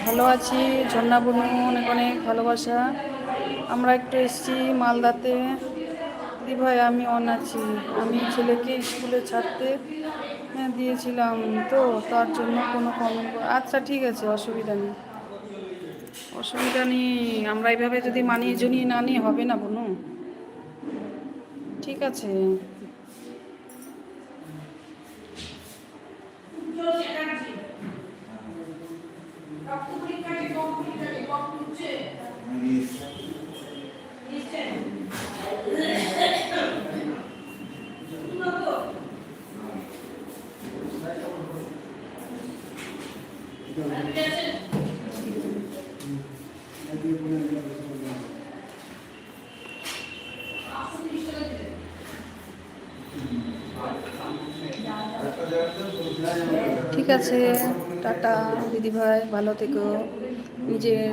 ভালো আছি। ঝর্ণা বনু অনেক অনেক ভালোবাসা। আমরা একটু এসেছি মালদাতে। দিদিভাই আমি আছি। আমি ছেলেকে স্কুলে ছাড়তে দিয়েছিলাম, তো তার জন্য কোনো কমেন্ট। আচ্ছা ঠিক আছে, অসুবিধা নেই, অসুবিধা নেই। আমরা এইভাবে যদি মানিয়ে জনিয়ে না নিয়ে হবে না বনু। ঠিক আছে। ঠিক আছে, টাটা দিদিভাই, ভালো থেকো। নিজের